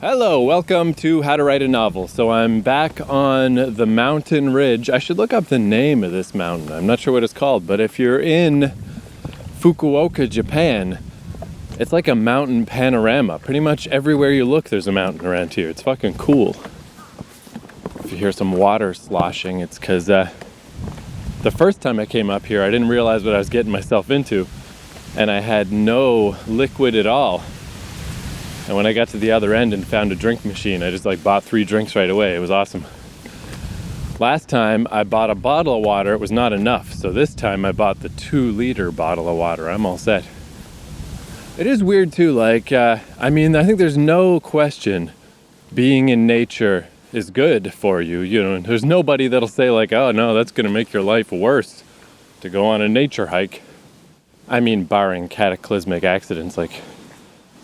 Hello, welcome to How to Write a Novel. So I'm back on the mountain ridge. I should look up the name of this mountain. I'm not sure what it's called, but if you're in Fukuoka, Japan, it's like a mountain panorama. Pretty much everywhere you look, there's a mountain around here. It's fucking cool. If you hear some water sloshing, it's because the first time I came up here, I didn't realize what I was getting myself into, and I had no liquid at all. And when I got to the other end and found a drink machine, I just bought 3 drinks right away. It was awesome. Last time I bought a bottle of water, it was not enough. So this time I bought the 2-liter bottle of water. I'm all set. It is weird too, I think there's no question being in nature is good for you. And there's nobody that'll say oh no, that's gonna make your life worse to go on a nature hike. I mean, barring cataclysmic accidents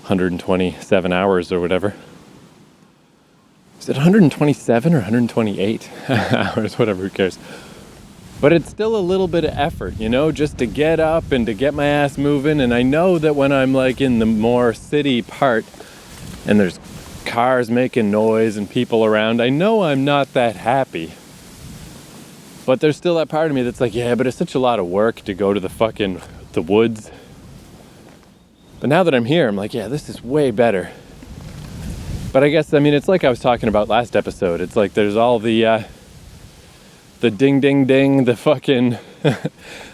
127 hours or whatever. Is it 127 or 128 hours? Whatever, who cares? But it's still a little bit of effort, just to get up and to get my ass moving. And I know that when I'm in the more city part and there's cars making noise and people around, I know I'm not that happy. But there's still that part of me that's yeah, but it's such a lot of work to go to the woods. But now that I'm here, I'm yeah, this is way better. But I guess, it's like I was talking about last episode. It's there's all the ding, ding, ding, the fucking,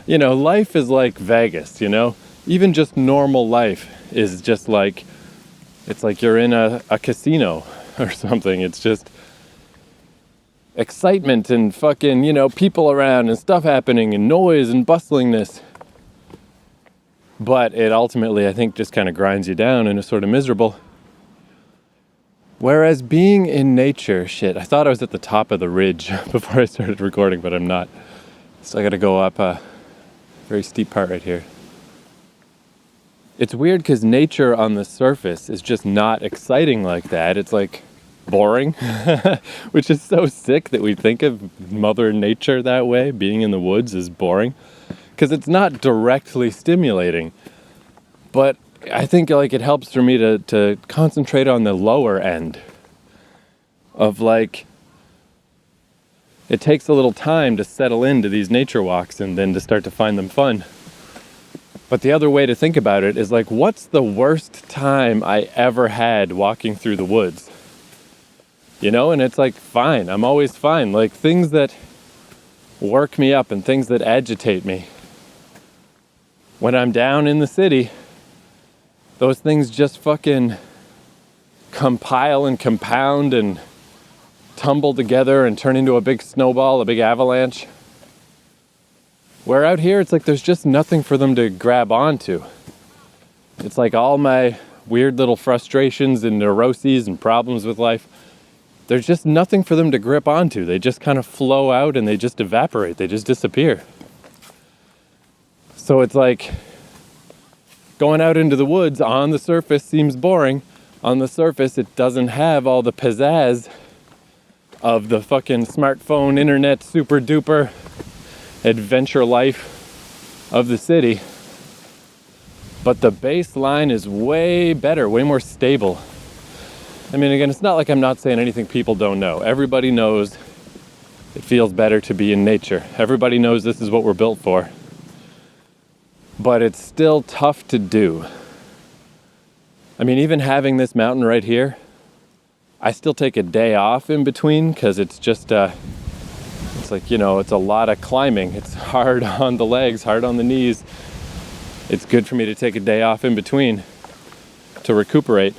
life is like Vegas, Even just normal life is just it's you're in a casino or something. It's just excitement and fucking, people around and stuff happening and noise and bustlingness. But it ultimately, I think, just kind of grinds you down and is sort of miserable. Whereas being in nature, I thought I was at the top of the ridge before I started recording, but I'm not. So I got to go up a very steep part right here. It's weird because nature on the surface is just not exciting like that. It's boring, which is so sick that we think of Mother Nature that way. Being in the woods is boring. Because it's not directly stimulating, but I think it helps for me to concentrate on the lower end of it takes a little time to settle into these nature walks and then to start to find them fun. But the other way to think about it is what's the worst time I ever had walking through the woods? And it's fine, I'm always fine. Things that work me up and things that agitate me. When I'm down in the city, those things just fucking compile and compound and tumble together and turn into a big snowball, a big avalanche. Where out here, it's there's just nothing for them to grab onto. It's all my weird little frustrations and neuroses and problems with life, there's just nothing for them to grip onto. They just kind of flow out and they just evaporate. They just disappear. So it's going out into the woods on the surface seems boring. On the surface, it doesn't have all the pizzazz of the fucking smartphone, internet, super duper adventure life of the city. But the baseline is way better, way more stable. Again, it's not I'm not saying anything people don't know. Everybody knows it feels better to be in nature. Everybody knows this is what we're built for. But it's still tough to do. Even having this mountain right here, I still take a day off in between because it's just, it's it's a lot of climbing. It's hard on the legs, hard on the knees. It's good for me to take a day off in between to recuperate.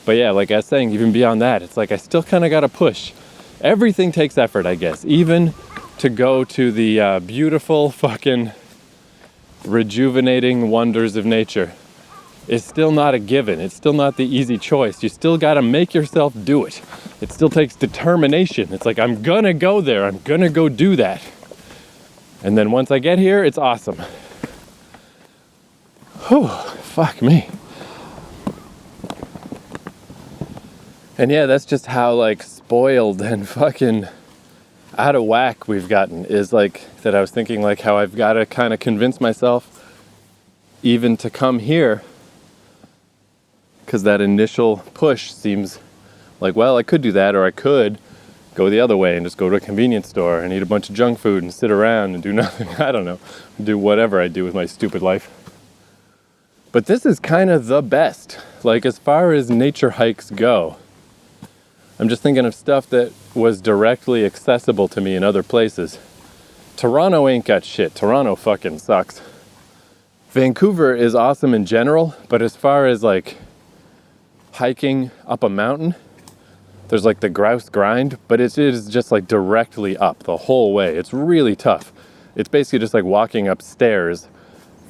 But yeah, like I was saying, even beyond that, it's I still kind of got to push. Everything takes effort, I guess. Even to go to the beautiful fucking rejuvenating wonders of nature is still not a given. It's still not the easy choice. You still got to make yourself do it. It still takes determination. It's I'm gonna go there. I'm gonna go do that. And then once I get here, it's awesome. Whew, fuck me. And yeah, that's just how spoiled and fucking out of whack we've gotten, is that I was thinking how I've got to kind of convince myself even to come here because that initial push seems like, well, I could do that, or I could go the other way and just go to a convenience store and eat a bunch of junk food and sit around and do nothing. I don't know. Do whatever I do with my stupid life. But this is kind of the best. Like, as far as nature hikes go, I'm just thinking of stuff that was directly accessible to me in other places. Toronto ain't got shit. Toronto fucking sucks. Vancouver is awesome in general, but as far as like hiking up a mountain, there's like the Grouse Grind, but it is just like directly up the whole way. It's really tough. It's basically just like walking upstairs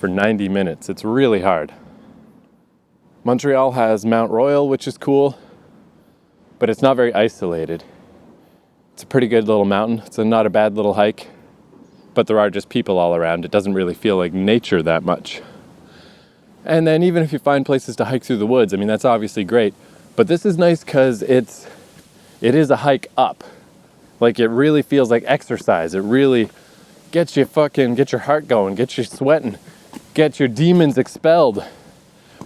for 90 minutes. It's really hard. Montreal has Mount Royal, which is cool, but it's not very isolated. It's a pretty good little mountain. It's not a bad little hike, but there are just people all around. It doesn't really feel like nature that much. And then even if you find places to hike through the woods, I mean, that's obviously great, but this is nice because it is a hike up. Like, it really feels like exercise. It really gets your heart going, gets you sweating, get your demons expelled.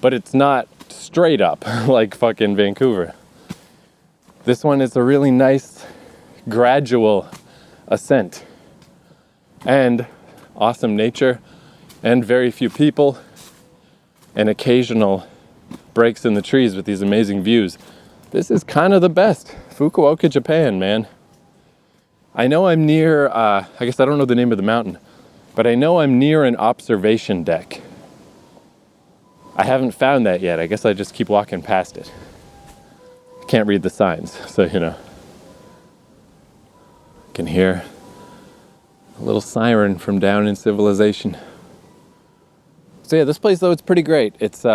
But it's not straight up like fucking Vancouver. This one is a really nice, gradual ascent. And awesome nature, and very few people, and occasional breaks in the trees with these amazing views. This is kind of the best. Fukuoka, Japan, man. I know I'm near, I guess I don't know the name of the mountain, but I know I'm near an observation deck. I haven't found that yet. I guess I just keep walking past it. I can't read the signs, so you can hear a little siren from down in civilization. So yeah, this place though, it's pretty great. It's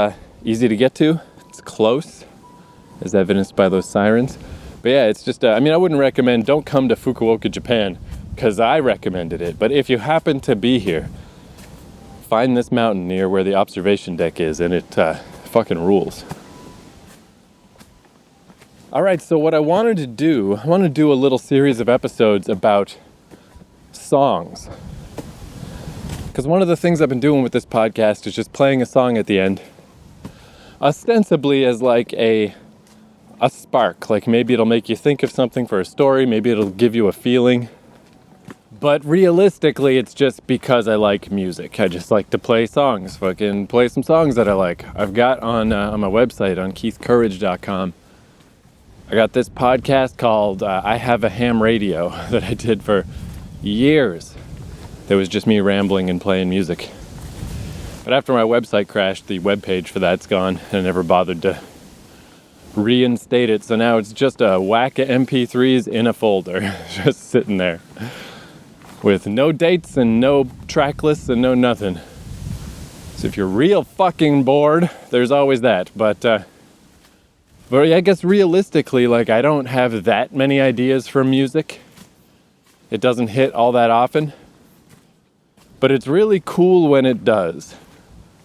easy to get to. It's close, as evidenced by those sirens. But yeah, it's just, I wouldn't recommend, don't come to Fukuoka, Japan, because I recommended it. But if you happen to be here, find this mountain near where the observation deck is, and it fucking rules. All right, so what I want to do a little series of episodes about songs. Because one of the things I've been doing with this podcast is just playing a song at the end, ostensibly as like a spark. Like, maybe it'll make you think of something for a story, maybe it'll give you a feeling. But realistically, it's just because I like music. I just like to play songs, fucking play some songs that I like. I've got on my website, on keithcourage.com, I got this podcast called I Have a Ham Radio that I did for years. That was just me rambling and playing music. But after my website crashed, the webpage for that's gone, and I never bothered to reinstate it. So now it's just a whack of MP3s in a folder, just sitting there, with no dates and no track lists and no nothing. So if you're real fucking bored, there's always that. But I guess realistically, like, I don't have that many ideas for music. It doesn't hit all that often. But it's really cool when it does.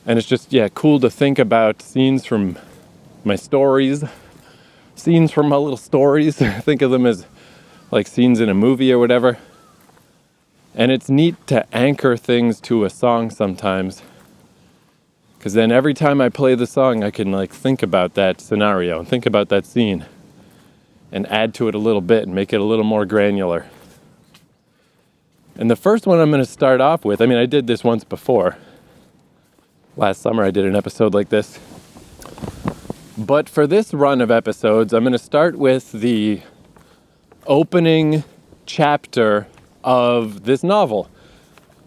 And it's just, cool to think about scenes from my stories. Scenes from my little stories. Think of them as like scenes in a movie or whatever. And it's neat to anchor things to a song sometimes. Because then every time I play the song, I can like think about that scenario and think about that scene. And add to it a little bit and make it a little more granular. And the first one I'm going to start off with, I did this once before. Last summer I did an episode like this. But for this run of episodes, I'm going to start with the opening chapter of this novel.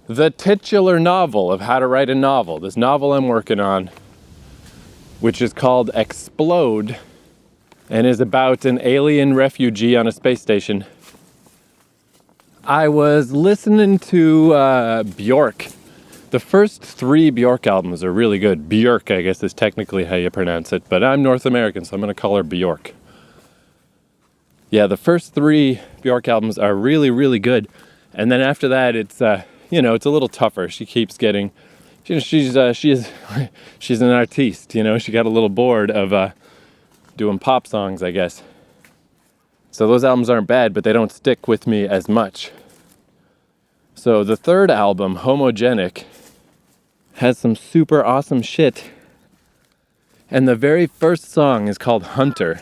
The titular novel of How to Write a Novel. This novel I'm working on, which is called Explode, and is about an alien refugee on a space station. I was listening to Bjork. The first 3 Bjork albums are really good. Björk, I guess, is technically how you pronounce it, but I'm North American, so I'm going to call her Bjork. Yeah, the first 3 Bjork albums are really, really good. And then after that, it's, it's a little tougher. She keeps getting, she's an artiste, she got a little bored of doing pop songs, I guess. So those albums aren't bad, but they don't stick with me as much. So the third album, Homogenic, has some super awesome shit. And the very first song is called Hunter.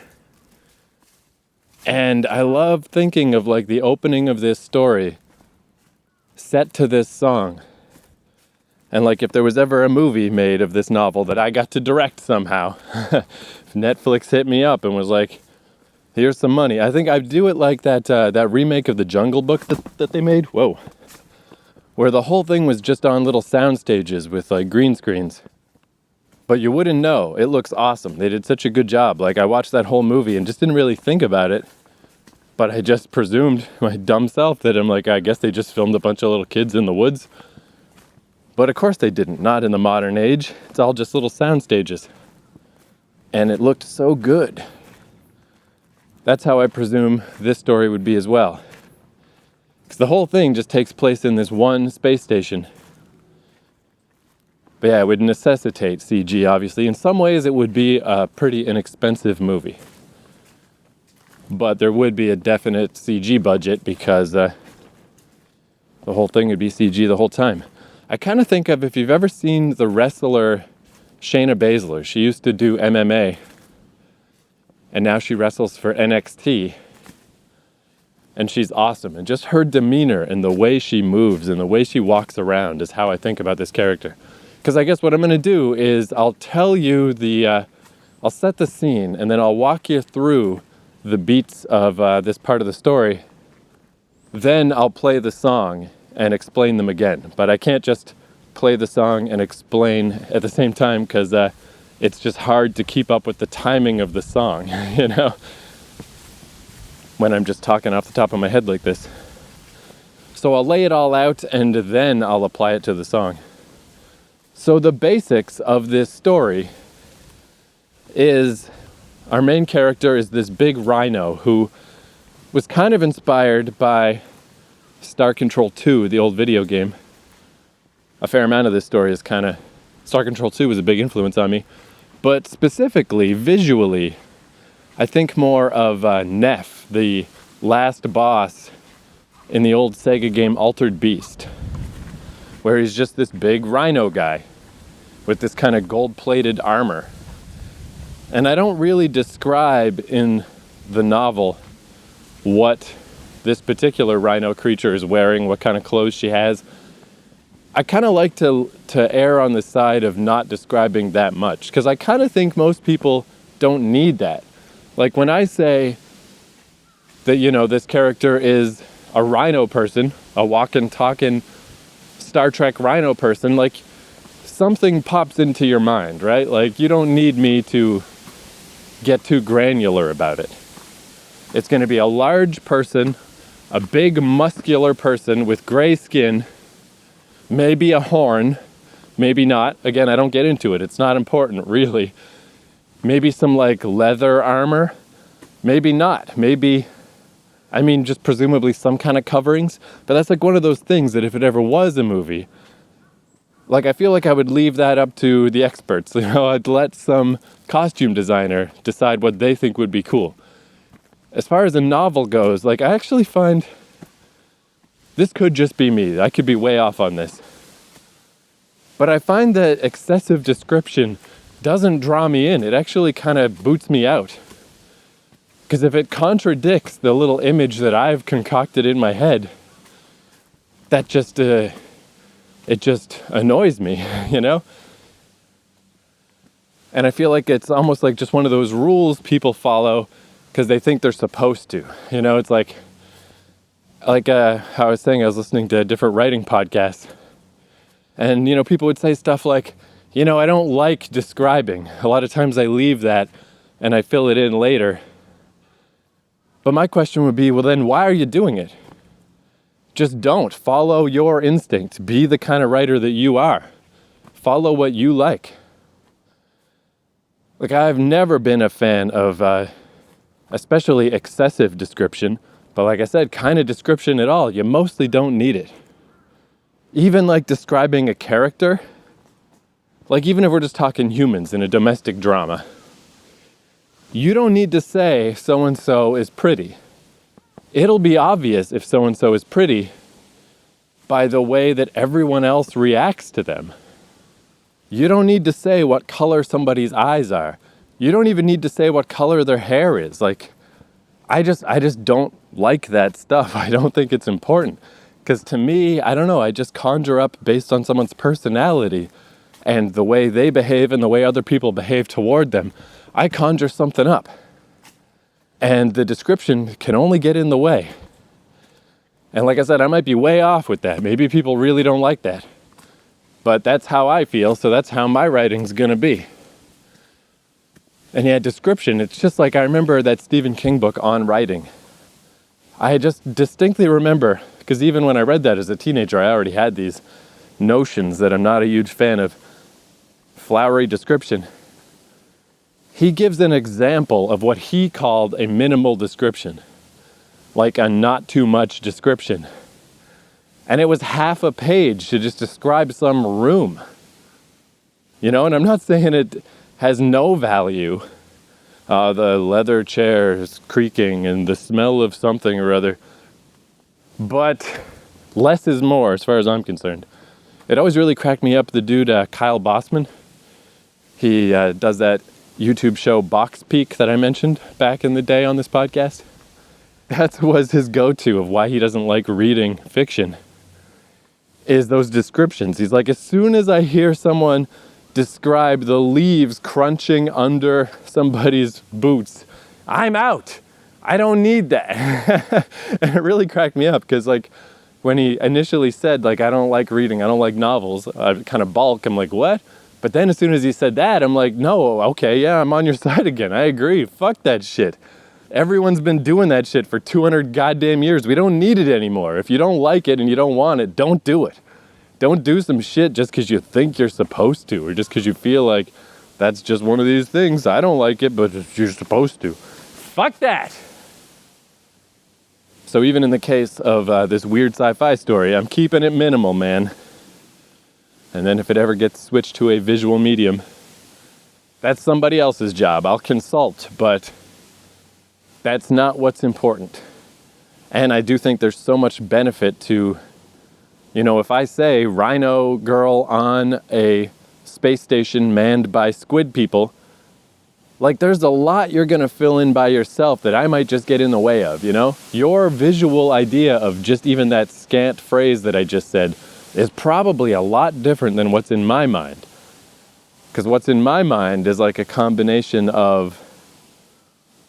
And I love thinking of like the opening of this story set to this song. And like if there was ever a movie made of this novel that I got to direct somehow, if Netflix hit me up and was like, here's some money. I think I'd do it like that remake of the Jungle Book that they made. Whoa. Where the whole thing was just on little sound stages with like green screens. But you wouldn't know. It looks awesome. They did such a good job. Like I watched that whole movie and just didn't really think about it. But I just presumed, my dumb self, that I'm like, I guess they just filmed a bunch of little kids in the woods. But of course they didn't. Not in the modern age. It's all just little sound stages. And it looked so good. That's how I presume this story would be as well. Because the whole thing just takes place in this one space station. But yeah, it would necessitate CG, obviously. In some ways, it would be a pretty inexpensive movie. But there would be a definite CG budget because the whole thing would be CG the whole time. I kind of think of, if you've ever seen the wrestler Shayna Baszler, she used to do MMA, and now she wrestles for NXT. And she's awesome. And just her demeanor and the way she moves and the way she walks around is how I think about this character. Because I guess what I'm going to do is I'll tell you I'll set the scene and then I'll walk you through the beats of this part of the story. Then I'll play the song and explain them again. But I can't just play the song and explain at the same time because it's just hard to keep up with the timing of the song, you know, when I'm just talking off the top of my head like this. So I'll lay it all out and then I'll apply it to the song. So the basics of this story is our main character is this big rhino who was kind of inspired by Star Control 2, the old video game. A fair amount of this story is kind of... Star Control 2 was a big influence on me. But specifically, visually, I think more of Neff, the last boss in the old Sega game Altered Beast, where he's just this big rhino guy with this kind of gold-plated armor. And I don't really describe in the novel what this particular rhino creature is wearing, what kind of clothes she has. I kind of like to err on the side of not describing that much, because I kind of think most people don't need that. Like when I say that, you know, this character is a rhino person, a walking, talking Star Trek rhino person, like something pops into your mind, right? Like you don't need me to get too granular about it. It's going to be a large person, a big muscular person with gray skin, maybe a horn, maybe not. Again, I don't get into it. It's not important, really. Maybe some like leather armor, maybe not. Maybe, I mean, just presumably some kind of coverings. But that's like one of those things that if it ever was a movie, like I feel like I would leave that up to the experts. You know, I'd let some costume designer decide what they think would be cool. As far as a novel goes, like I actually find this could just be me. I could be way off on this. But I find that excessive description doesn't draw me in. It actually kind of boots me out. Because if it contradicts the little image that I've concocted in my head, that just, it just annoys me, you know? And I feel like it's almost like just one of those rules people follow because they think they're supposed to. You know, it's like how I was saying, I was listening to different writing podcasts. And, you know, people would say stuff like, you know, I don't like describing. A lot of times I leave that and I fill it in later. But my question would be, well, then why are you doing it? Just don't. Follow your instinct. Be the kind of writer that you are. Follow what you like. Like, I've never been a fan of especially excessive description. But like I said, kind of description at all. You mostly don't need it. Even like describing a character. Like even if we're just talking humans in a domestic drama. You don't need to say so-and-so is pretty. It'll be obvious if so-and-so is pretty by the way that everyone else reacts to them. You don't need to say what color somebody's eyes are. You don't even need to say what color their hair is. Like, I just don't like that stuff. I don't think it's important. Because to me, I don't know, I just conjure up based on someone's personality and the way they behave and the way other people behave toward them. I conjure something up. And the description can only get in the way. And like I said, I might be way off with that. Maybe people really don't like that. But that's how I feel, so that's how my writing's gonna be. And yeah, description, it's just like I remember that Stephen King book on writing. I just distinctly remember, because even when I read that as a teenager, I already had these notions that I'm not a huge fan of flowery description. He gives an example of what he called a minimal description, like a not too much description. And it was half a page to just describe some room. You know, and I'm not saying it has no value. The leather chairs creaking and the smell of something or other. But less is more as far as I'm concerned. It always really cracked me up, the dude Kyle Bossman. He does that YouTube show Box Peak that I mentioned back in the day on this podcast. That was his go-to of why he doesn't like reading fiction, is those descriptions. He's like, as soon as I hear someone describe the leaves crunching under somebody's boots, I'm out. I don't need that. And it really cracked me up because, like, when he initially said, like, I don't like reading, I don't like novels, I kind of balk. I'm like, what? But then as soon as he said that, I'm like, no, okay, yeah, I'm on your side again. I agree. Fuck that shit. Everyone's been doing that shit for 200 goddamn years. We don't need it anymore. If you don't like it and you don't want it, don't do it. Don't do some shit just because you think you're supposed to, or just because you feel like that's just one of these things. I don't like it, but you're supposed to. Fuck that. So even in the case of this weird sci-fi story, I'm keeping it minimal, man. And then if it ever gets switched to a visual medium, that's somebody else's job. I'll consult, but that's not what's important. And I do think there's so much benefit to, you know, if I say Rhino Girl on a space station manned by squid people, like, there's a lot you're going to fill in by yourself that I might just get in the way of, you know? Your visual idea of just even that scant phrase that I just said is probably a lot different than what's in my mind. Because what's in my mind is like a combination of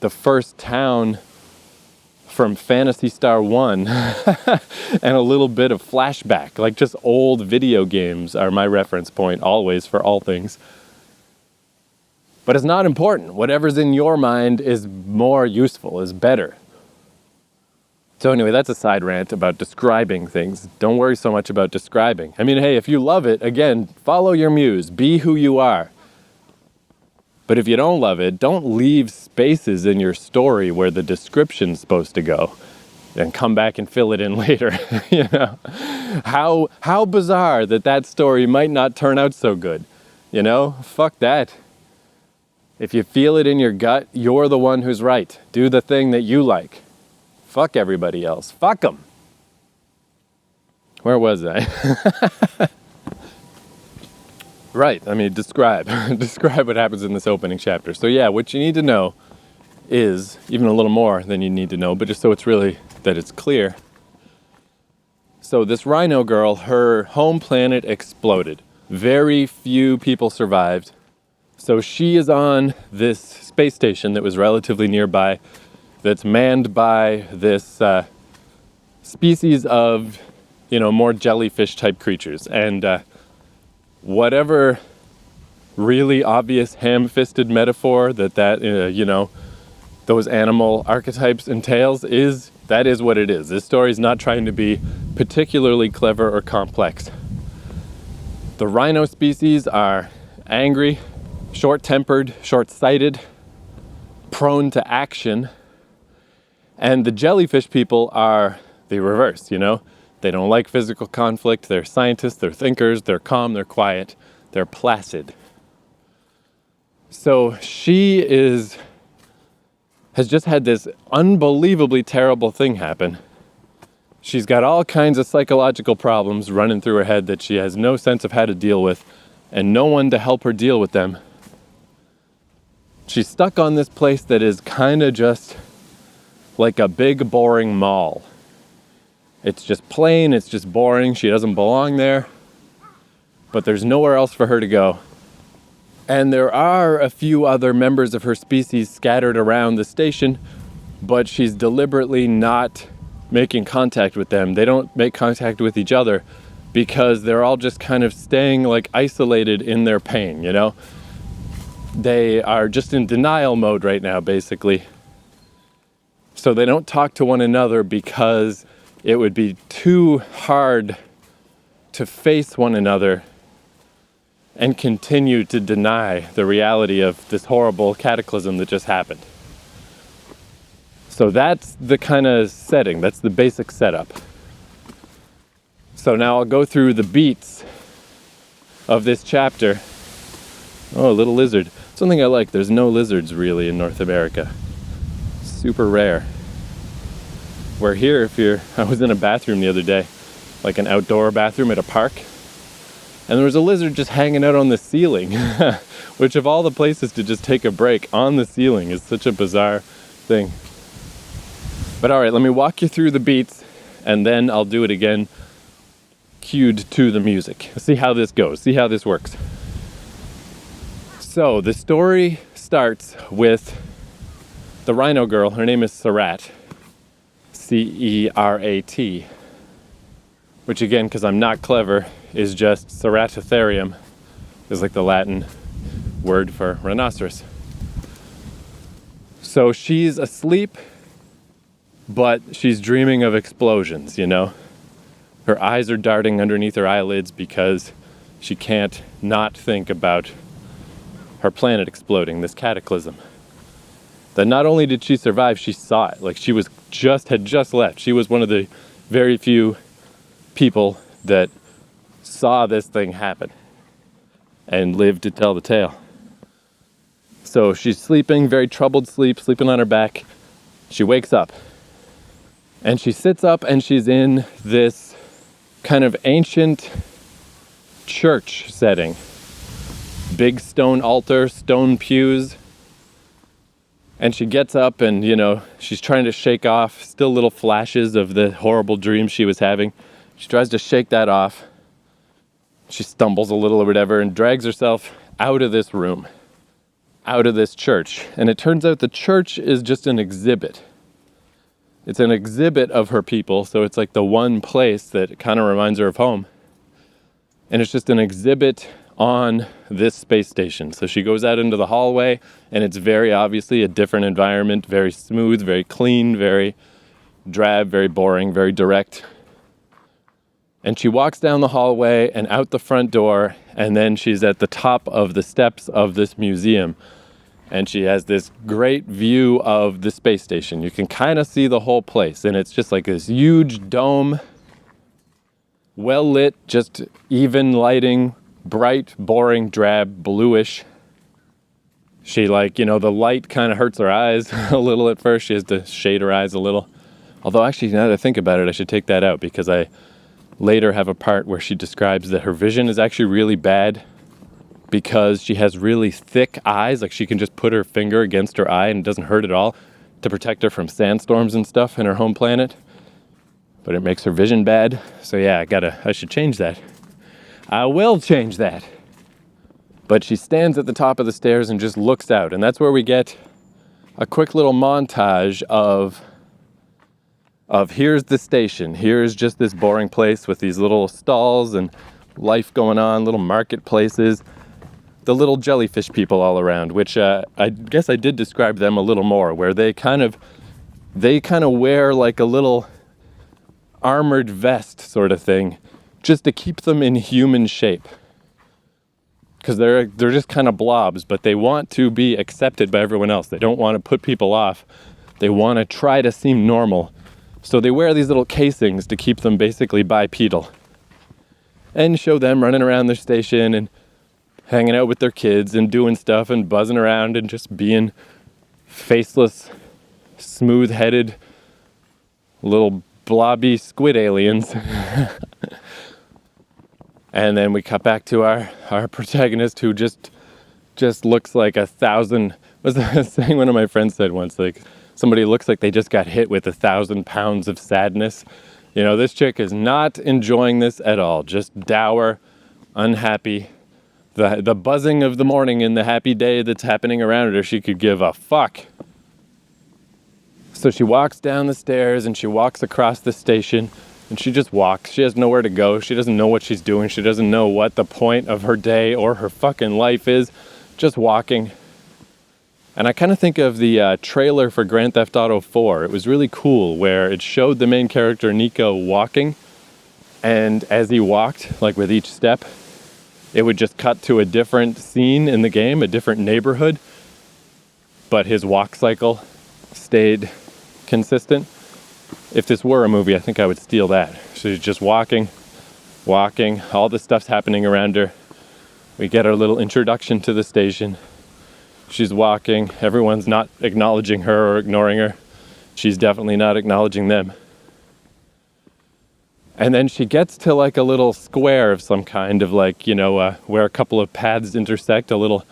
the first town from Phantasy Star 1 and a little bit of flashback. Like, just old video games are my reference point always for all things. But it's not important. Whatever's in your mind is more useful, is better. So anyway, that's a side rant about describing things. Don't worry so much about describing. I mean, hey, if you love it, again, follow your muse. Be who you are. But if you don't love it, don't leave spaces in your story where the description's supposed to go and come back and fill it in later. You know? How bizarre that story might not turn out so good. You know? Fuck that. If you feel it in your gut, you're the one who's right. Do the thing that you like. Fuck everybody else. Fuck them. Where was I? Right, I mean, describe. Describe what happens in this opening chapter. So yeah, what you need to know is, even a little more than you need to know, but just so it's really, that it's clear. So this Rhino Girl, her home planet exploded. Very few people survived. So she is on this space station that was relatively nearby, that's manned by this species of, you know, more jellyfish type creatures. And whatever really obvious ham-fisted metaphor that you know, those animal archetypes entails, that is what it is. This story is not trying to be particularly clever or complex. The rhino species are angry, short-tempered, short-sighted, prone to action, and the jellyfish people are the reverse, you know? They don't like physical conflict, they're scientists, they're thinkers, they're calm, they're quiet, they're placid. So she has just had this unbelievably terrible thing happen. She's got all kinds of psychological problems running through her head that she has no sense of how to deal with. and no one to help her deal with them. She's stuck on this place that is kind of just like a big boring mall. It's just plain, it's just boring, she doesn't belong there, but there's nowhere else for her to go. And there are a few other members of her species scattered around the station, but she's deliberately not making contact with them. They don't make contact with each other because they're all just kind of staying like isolated in their pain, you know? They are just in denial mode right now, basically. So they don't talk to one another because it would be too hard to face one another and continue to deny the reality of this horrible cataclysm that just happened. So that's the kind of setting, that's the basic setup. So now I'll go through the beats of this chapter. Oh, a little lizard. Something I like, there's no lizards really in North America. Super rare. Where here, I was in a bathroom the other day, like an outdoor bathroom at a park, and there was a lizard just hanging out on the ceiling, which of all the places to just take a break, on the ceiling is such a bizarre thing. But all right, let me walk you through the beats, and then I'll do it again, cued to the music. See how this goes, see how this works. So the story starts with the rhino girl. Her name is Cerat, C-E-R-A-T, which again, because I'm not clever, is just Ceratotherium, is like the Latin word for rhinoceros. So she's asleep, but she's dreaming of explosions, you know? Her eyes are darting underneath her eyelids because she can't not think about her planet exploding, this cataclysm. That not only did she survive, she saw it. Like she had just left. She was one of the very few people that saw this thing happen and lived to tell the tale. So she's sleeping, very troubled sleep, sleeping on her back. She wakes up and she sits up and she's in this kind of ancient church setting. Big stone altar, stone pews. And she gets up and, you know, she's trying to shake off still little flashes of the horrible dream she was having. She tries to shake that off. She stumbles a little or whatever and drags herself out of this room, out of this church. And it turns out the church is just an exhibit. It's an exhibit of her people, so it's like the one place that kind of reminds her of home. And it's just an exhibit on this space station. So she goes out into the hallway, and it's very obviously a different environment, very smooth, very clean, very drab, very boring, very direct. And she walks down the hallway and out the front door, and then she's at the top of the steps of this museum. And she has this great view of the space station. You can kind of see the whole place, and it's just like this huge dome, well lit, just even lighting, bright, boring, drab, bluish. She the light kind of hurts her eyes a little at first. She has to shade her eyes a little. Although actually, now that I think about it, I should take that out because I later have a part where she describes that her vision is actually really bad because she has really thick eyes. Like she can just put her finger against her eye and it doesn't hurt at all to protect her from sandstorms and stuff in her home planet. But it makes her vision bad. So yeah, I should change that. I will change that. But she stands at the top of the stairs and just looks out. And that's where we get a quick little montage of here's the station. Here's just this boring place with these little stalls and life going on, little marketplaces. The little jellyfish people all around, which I guess I did describe them a little more, where they kind of wear like a little armored vest sort of thing, just to keep them in human shape. Because they're just kind of blobs, but they want to be accepted by everyone else. They don't want to put people off. They want to try to seem normal. So they wear these little casings to keep them basically bipedal. And show them running around their station and hanging out with their kids and doing stuff and buzzing around and just being faceless, smooth-headed, little blobby squid aliens. And then we cut back to our protagonist, who just looks like 1,000. Was the saying one of my friends said once, like, somebody looks like they just got hit with 1,000 pounds of sadness. You know, this chick is not enjoying this at all. Just dour, unhappy. The buzzing of the morning and the happy day that's happening around her, she could give a fuck. So she walks down the stairs and she walks across the station, and she just walks. She has nowhere to go. She doesn't know what she's doing. She doesn't know what the point of her day or her fucking life is. Just walking. And I kind of think of the trailer for Grand Theft Auto 4. It was really cool, where it showed the main character Nico walking, and as he walked, like with each step, it would just cut to a different scene in the game, a different neighborhood, but his walk cycle stayed consistent. If this were a movie, I think I would steal that. She's just walking, all this stuff's happening around her. We get our little introduction to the station. She's walking, everyone's not acknowledging her or ignoring her. She's definitely not acknowledging them. And then she gets to like a little square of some kind of like, where a couple of paths intersect, a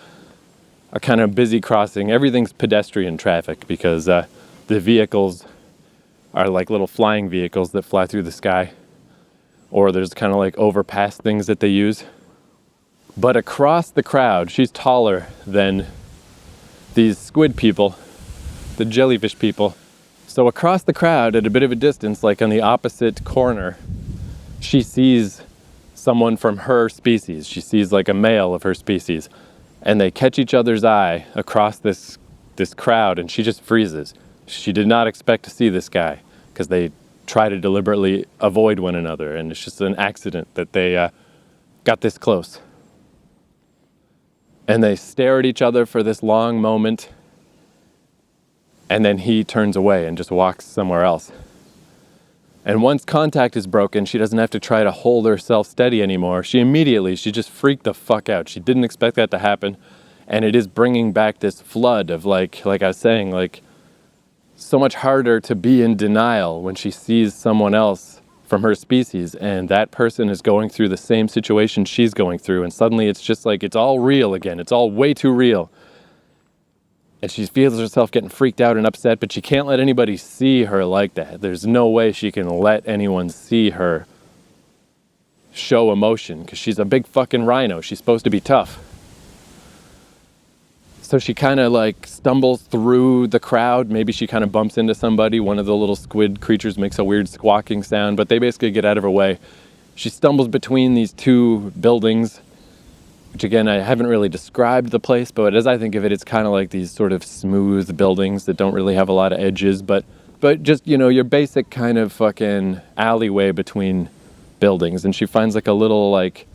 kind of busy crossing. Everything's pedestrian traffic because the vehicles are like little flying vehicles that fly through the sky. Or there's kind of like overpass things that they use. But across the crowd, she's taller than these squid people, the jellyfish people. So across the crowd, at a bit of a distance, like on the opposite corner, she sees someone from her species. She sees like a male of her species. And they catch each other's eye across this crowd, and she just freezes. She did not expect to see this guy, because they try to deliberately avoid one another, and it's just an accident that they got this close. And they stare at each other for this long moment, and then he turns away and just walks somewhere else. And once contact is broken, she doesn't have to try to hold herself steady anymore. She just freaked the fuck out. She didn't expect that to happen. And it is bringing back this flood of like I was saying, like, so much harder to be in denial when she sees someone else from her species, and that person is going through the same situation she's going through, and suddenly it's just like, it's all real again. It's all way too real. And she feels herself getting freaked out and upset, but she can't let anybody see her like that. There's no way she can let anyone see her show emotion, because she's a big fucking rhino. She's supposed to be tough. So she kind of like stumbles through the crowd. Maybe she kind of bumps into somebody. One of the little squid creatures makes a weird squawking sound, but they basically get out of her way. She stumbles between these two buildings, which again, I haven't really described the place, but as I think of it, it's kind of like these sort of smooth buildings that don't really have a lot of edges, but just, your basic kind of fucking alleyway between buildings. And she finds like a little like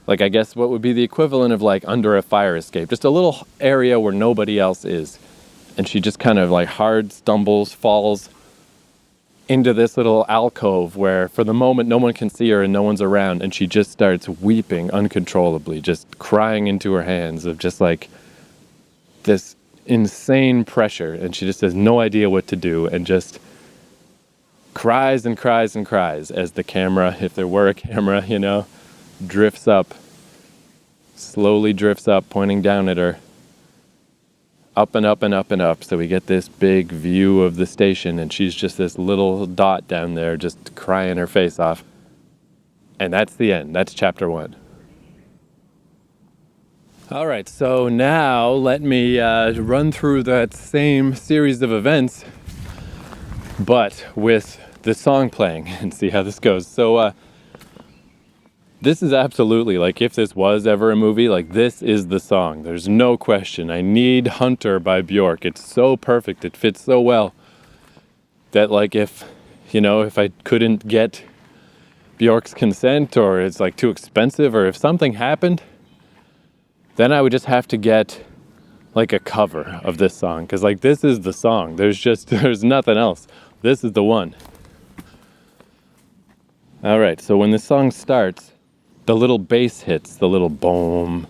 I guess what would be the equivalent of like under a fire escape, just a little area where nobody else is. And she just kind of like hard stumbles, falls into this little alcove where for the moment no one can see her and no one's around, and she just starts weeping uncontrollably, just crying into her hands of just like this insane pressure, and she just has no idea what to do and just cries and cries and cries as the camera, if there were a camera, drifts up, slowly drifts up, pointing down at her, up and up and up and up. So we get this big view of the station, and she's just this little dot down there just crying her face off. And that's the end. That's chapter 1. All right, so now let me run through that same series of events, but with the song playing, and see how this goes. So this is absolutely, like, if this was ever a movie, like, this is the song. There's no question. I Need Hunter by Bjork. It's so perfect. It fits so well that, like, if I couldn't get Bjork's consent, or it's, like, too expensive, or if something happened, then I would just have to get, like, a cover of this song. Because, like, this is the song. There's nothing else. This is the one. All right, so when this song starts, the little bass hits, the little boom,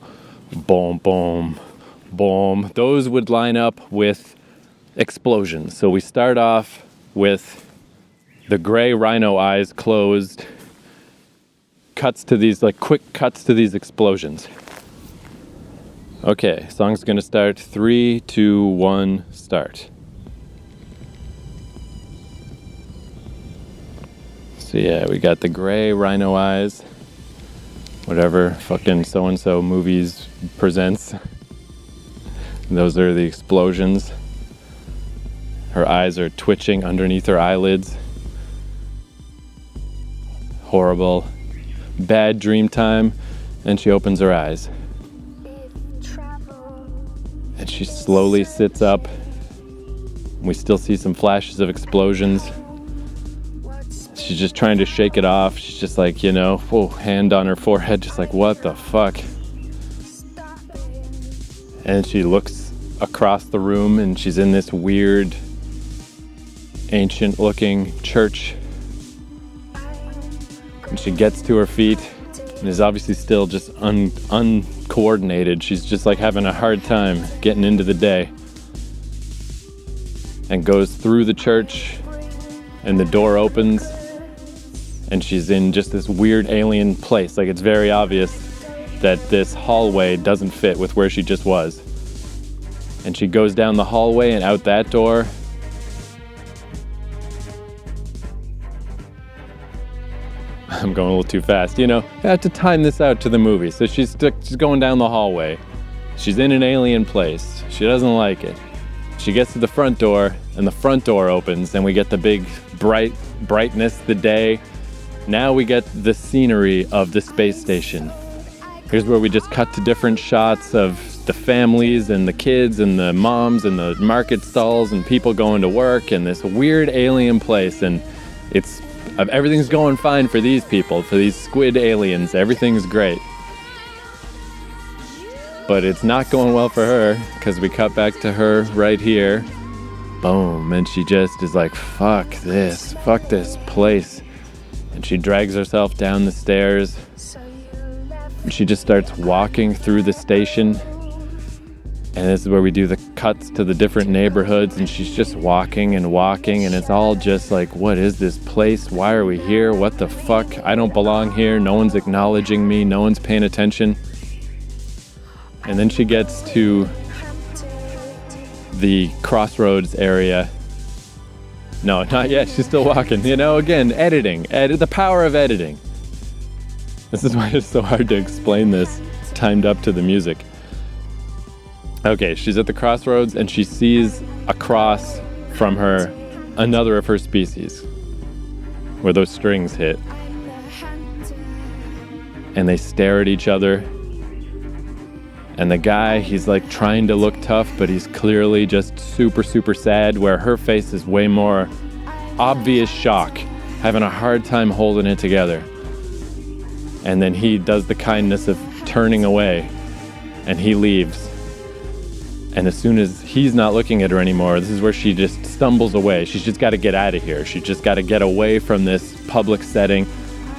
boom, boom, boom, those would line up with explosions. So we start off with the gray rhino eyes closed, cuts to these, like quick cuts to these explosions. Okay, song's gonna start. 3, 2, 1, start. So yeah, we got the gray rhino eyes, whatever fucking so-and-so movies presents. Those are the explosions. Her eyes are twitching underneath her eyelids. Horrible, bad dream time. And she opens her eyes. And she slowly sits up. We still see some flashes of explosions. She's just trying to shake it off. She's just like, you know, hand on her forehead, just like, what the fuck? And she looks across the room and she's in this weird, ancient looking church. And she gets to her feet and is obviously still just uncoordinated. She's just like having a hard time getting into the day. And goes through the church and the door opens and she's in just this weird alien place. Like, it's very obvious that this hallway doesn't fit with where she just was. And she goes down the hallway and out that door. I'm going a little too fast, you know. I have to time this out to the movie. So she's going down the hallway. She's in an alien place. She doesn't like it. She gets to the front door and the front door opens and we get the big brightness, the day. Now we get the scenery of the space station. Here's where we just cut to different shots of the families and the kids and the moms and the market stalls and people going to work and this weird alien place. And everything's going fine for these people, for these squid aliens. Everything's great. But it's not going well for her because we cut back to her right here. Boom. And she just is like, fuck this place. And she drags herself down the stairs. And she just starts walking through the station. And this is where we do the cuts to the different neighborhoods. And she's just walking and walking. And it's all just like, what is this place? Why are we here? What the fuck? I don't belong here. No one's acknowledging me. No one's paying attention. And then she gets to the crossroads area. No, not yet. She's still walking. You know, again, editing. The power of editing. This is why it's so hard to explain this timed up to the music. Okay, she's at the crossroads and she sees across from her another of her species where those strings hit. And they stare at each other. And the guy, he's like trying to look tough, but he's clearly just super, super sad, where her face is way more obvious shock, having a hard time holding it together. And then he does the kindness of turning away and he leaves. And as soon as he's not looking at her anymore, this is where she just stumbles away. She's just got to get out of here. She's just got to get away from this public setting.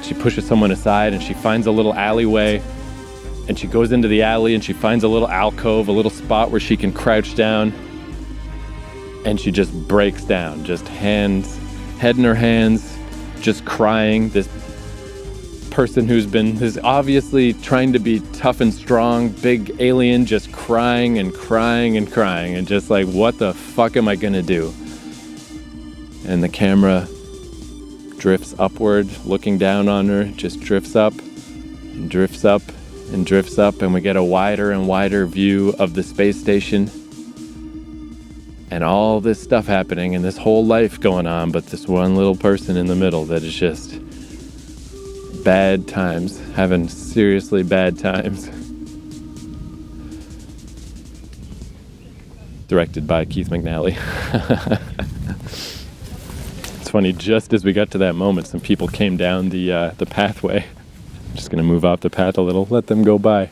She pushes someone aside and she finds a little alleyway. And she goes into the alley and she finds a little alcove, a little spot where she can crouch down. And she just breaks down, just head in her hands, just crying. This person who's obviously trying to be tough and strong, big alien, just crying and crying and crying. And just like, what the fuck am I gonna do? And the camera drifts upward, looking down on her, just drifts up and drifts up and drifts up, and we get a wider and wider view of the space station and all this stuff happening and this whole life going on, but this one little person in the middle that is just bad times, having seriously bad times. Directed by Keith McNally. It's funny, just as we got to that moment, some people came down the pathway. I'm just going to move off the path a little, let them go by.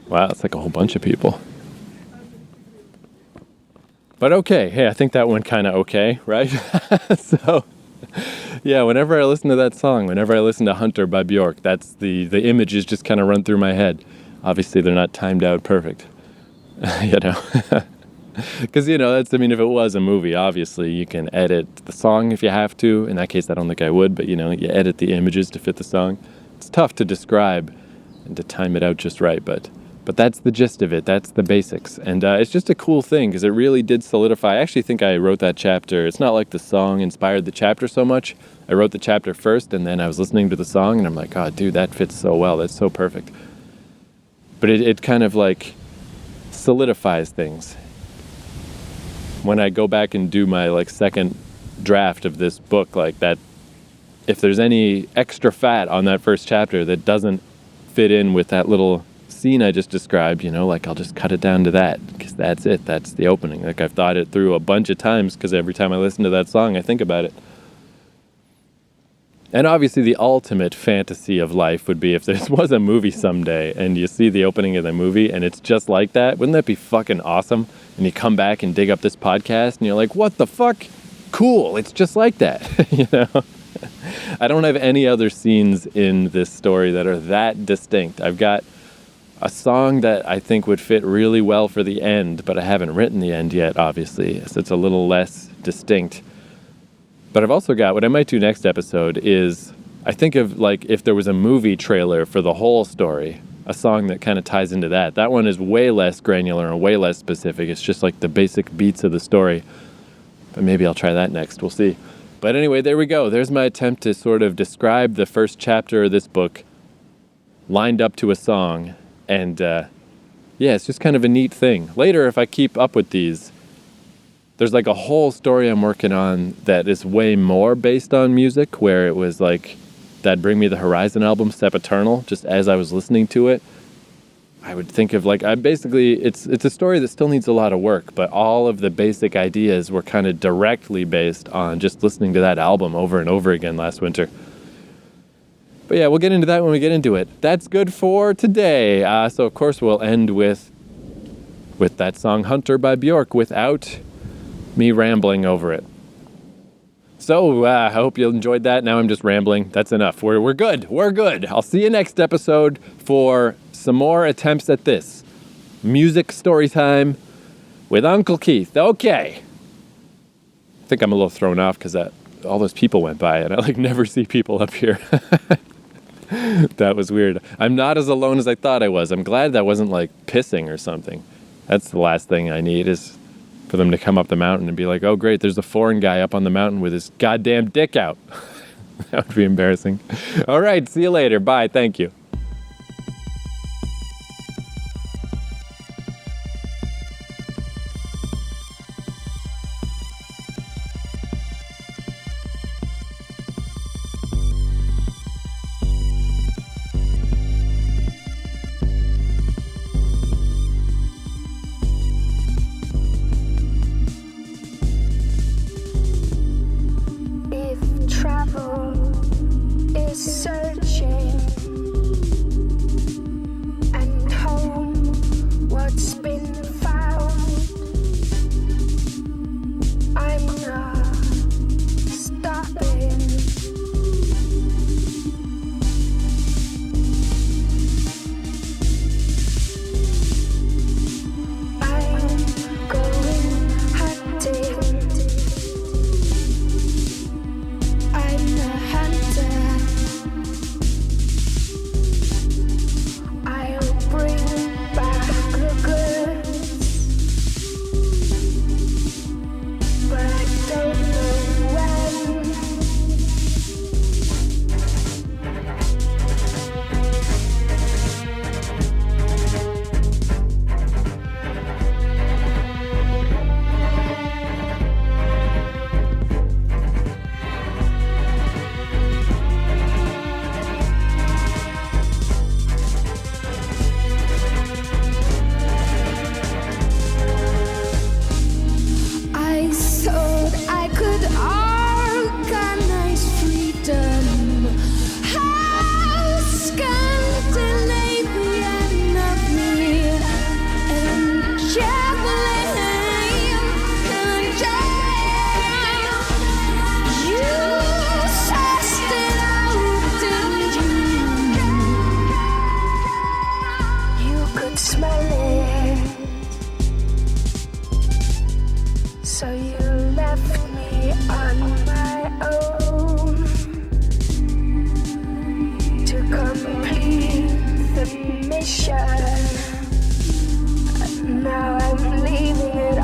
Wow, it's like a whole bunch of people. But okay, hey, I think that went kind of okay, right? So, yeah, whenever I listen to that song, whenever I listen to Hunter by Bjork, that's the images just kind of run through my head. Obviously, they're not timed out perfect, you know. Because, you know, that's, I mean, if it was a movie, obviously you can edit the song if you have to. In that case, I don't think I would, but, you know, you edit the images to fit the song. It's tough to describe and to time it out just right, but that's the gist of it. That's the basics. And it's just a cool thing because it really did solidify. I actually think I wrote that chapter. It's not like the song inspired the chapter so much. I wrote the chapter first, and then I was listening to the song, and I'm like, oh, dude, that fits so well. That's so perfect. But it kind of like solidifies things. When I go back and do my like second draft of this book, like that, if there's any extra fat on that first chapter that doesn't fit in with that little scene I just described, you know, like I'll just cut it down to that because that's it. That's the opening. Like I've thought it through a bunch of times because every time I listen to that song, I think about it. And obviously the ultimate fantasy of life would be if this was a movie someday and you see the opening of the movie and it's just like that. Wouldn't that be fucking awesome? And you come back and dig up this podcast and you're like, what the fuck? Cool. It's just like that. You know? I don't have any other scenes in this story that are that distinct. I've got a song that I think would fit really well for the end, but I haven't written the end yet, obviously, so it's a little less distinct. But I've also got, what I might do next episode is, I think of like if there was a movie trailer for the whole story, a song that kind of ties into that. That one is way less granular and way less specific. It's just like the basic beats of the story. But maybe I'll try that next. We'll see. But anyway, there we go. There's my attempt to sort of describe the first chapter of this book lined up to a song. And yeah, it's just kind of a neat thing. Later, if I keep up with these, there's like a whole story I'm working on that is way more based on music, where it was like that Bring Me the Horizon album, Step Eternal, just as I was listening to it. I would think of like, it's a story that still needs a lot of work, but all of the basic ideas were kind of directly based on just listening to that album over and over again last winter. But yeah, we'll get into that when we get into it. That's good for today. So of course we'll end with that song Hunter by Bjork without me rambling over it. So I hope you enjoyed that. Now I'm just rambling. That's enough. We're good. We're good. I'll see you next episode for some more attempts at this. Music story time with Uncle Keith. Okay. I think I'm a little thrown off because all those people went by and I like never see people up here. That was weird. I'm not as alone as I thought I was. I'm glad that wasn't like pissing or something. That's the last thing I need is for them to come up the mountain and be like, oh great, there's a foreign guy up on the mountain with his goddamn dick out. That would be embarrassing. All right, see you later. Bye. Thank you. If travel is searching So you left me on my own to complete the mission. Now I'm leaving it